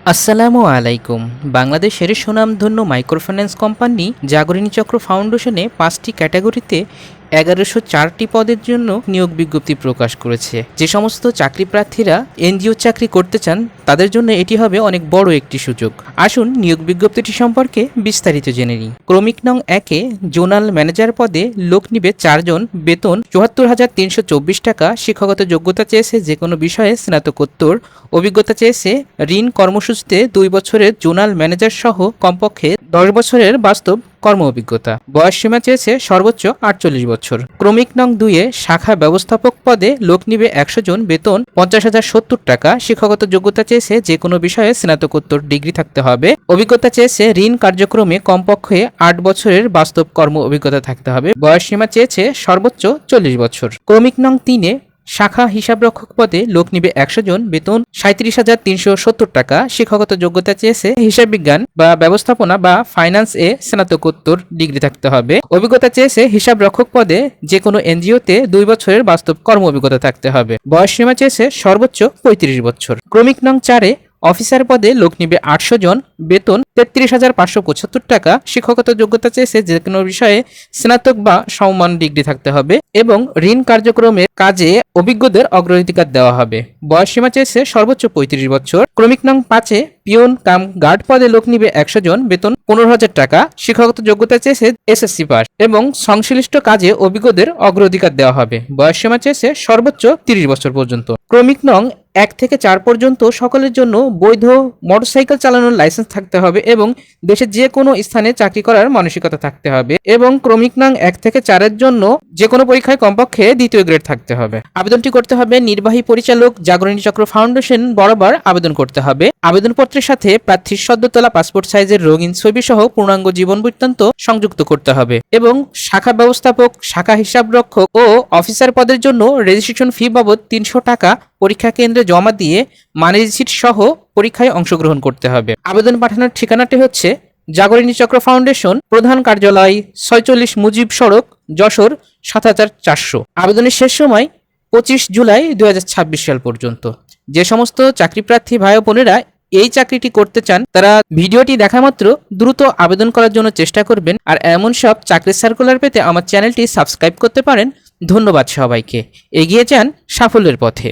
আসসালামু আলাইকুম। বাংলাদেশের সুনামধন্য মাইক্রোফিন্যান্স কোম্পানি জাগরণী চক্র ফাউন্ডেশনে ৫টি ক্যাটাগরিতে ১১০৪টি পদের জন্য নিয়োগ বিজ্ঞপ্তি প্রকাশ করেছে। যে সমস্ত চাকরি প্রার্থীরা এনজিও চাকরি করতে চান তাদের জন্য এটি হবে অনেক বড় একটি সুযোগ। আসুন নিয়োগ বিজ্ঞপ্তিটি সম্পর্কে বিস্তারিত জেনে নিই। ক্রমিক নং ১-এ জোনাল ম্যানেজার পদে লোক নিবে ৪ জন, বেতন ৭৪,৩২৪ টাকা। শিক্ষাগত যোগ্যতা চেয়েছে যে কোনো বিষয়ে স্নাতকোত্তর, অভিজ্ঞতা চেয়েছে ঋণ কর্মসূচিতে ২ বছরের জোনাল ম্যানেজার সহ কমপক্ষে ১০ বছরের বাস্তব কর্ম অভিজ্ঞতা। বয়সসীমা চেয়েছে সর্বোচ্চ ৪৮ বছর। ক্রমিক নং ২-এ শাখা ব্যবস্থাপক পদে লোক নিবে ১০০ জন, বেতন ৫০,০৭০ টাকা। শিক্ষাগত যোগ্যতা চেয়েছে যে কোনো বিষয়ে স্নাতকোত্তর ডিগ্রি থাকতে হবে। অভিজ্ঞতা চেয়েছে ঋণ কার্যক্রমে কমপক্ষে ৮ বছরের বাস্তব কর্ম অভিজ্ঞতা থাকতে হবে। বয়সসীমা চেয়েছে সর্বোচ্চ ৪০ বছর। ক্রমিক নং ৩-এ শাখা হিসাবরক্ষক পদে লোক নিবে ১০০ জন, বেতন ৩৭,৩৭০ টাকা। শিক্ষাগত যোগ্যতা চেয়েছে হিসাব বিজ্ঞান বা ব্যবস্থাপনা বা ফাইন্যান্স এ স্নাতকোত্তর ডিগ্রি থাকতে হবে। অভিজ্ঞতা চেয়েছে হিসাবরক্ষক পদে যে কোনো এনজিওতে ২ বছরের বাস্তব কর্ম অভিজ্ঞতা থাকতে হবে। বয়সসীমা চেয়েছে সর্বোচ্চ ৩৫ বছর। ক্রমিক নং ৪-এ অফিসার পদে লোক নিবে ৮০০ জন, বেতন ৩৩,৫৭৫ টাকা। শিক্ষাগত যোগ্যতা চেয়েছে যে কোনো বিষয়ে স্নাতক বা সমমান ডিগ্রি থাকতে হবে এবং ঋণ কার্যক্রমের কাজে অভিজ্ঞদের অগ্রাধিকার দেওয়া হবে। বয়সসীমা চেয়েছে সর্বোচ্চ ৩৫ বছর। ক্রমিক নং ৫-এ পিয়ন কাম গার্ড পদে লোক নিবে ১০০ জন, বেতন ১৫,০০০ টাকা। শিক্ষাগত যোগ্যতা চেয়েছে এসএসসি পাস এবং সংশ্লিষ্ট কাজে অভিজ্ঞদের অগ্রাধিকার দেওয়া হবে। বয়সসীমা চেয়েছে সর্বোচ্চ ৩০ বছর পর্যন্ত। ক্রমিক নং ১ থেকে ৪ পর্যন্ত সকলের জন্য বৈধ মোটরসাইকেল চালানোর লাইসেন্স থাকতে হবে এবং দেশের যে কোনো স্থানে চাকরি করার মানসিকতা থাকতে হবে এবং ক্রমিক নং ১ থেকে ৪-এর জন্য যে কোনো পরীক্ষায় কমপক্ষে ২য় গ্রেড থাকতে হবে। আবেদনটি করতে হবে নির্বাহী পরিচালক জাগরণী চক্র ফাউন্ডেশন বরাবর আবেদন করতে হবে। আবেদনপত্রের সাথে প্রার্থীর সদ্য তোলা পাসপোর্ট সাইজের রঙিন ছবি সহ পূর্ণাঙ্গ জীবন বৃত্তান্ত সংযুক্ত করতে হবে এবং শাখা ব্যবস্থাপক, শাখা হিসাবরক্ষক ও অফিসার পদের জন্য রেজিস্ট্রেশন ফি বাবদ ৩০০ টাকা পরীক্ষা কেন্দ্রে জমা দিয়ে মানি রিসিট সহ পরীক্ষায় অংশগ্রহণ করতে হবে। আবেদন পাঠানোর ঠিকানাটি হচ্ছে জাগরণী চক্র ফাউন্ডেশন, প্রধান কার্যালয় ৪৬ মুজিব সড়ক, যশোর ৭৪০০। আবেদনের শেষ সময় ২৫ জুলাই ২০২৬ সাল পর্যন্ত। যে সমস্ত চাকরি প্রার্থী ভাই ও বোনেরা এই চাকরিটি করতে চান তারা ভিডিওটি দেখা মাত্র দ্রুত আবেদন করার জন্য চেষ্টা করবেন। আর এমন সব চাকরির সার্কুলার পেতে আমার চ্যানেলটি সাবস্ক্রাইব করতে পারেন। ধন্যবাদ সবাইকে। এগিয়ে যান সাফল্যের পথে।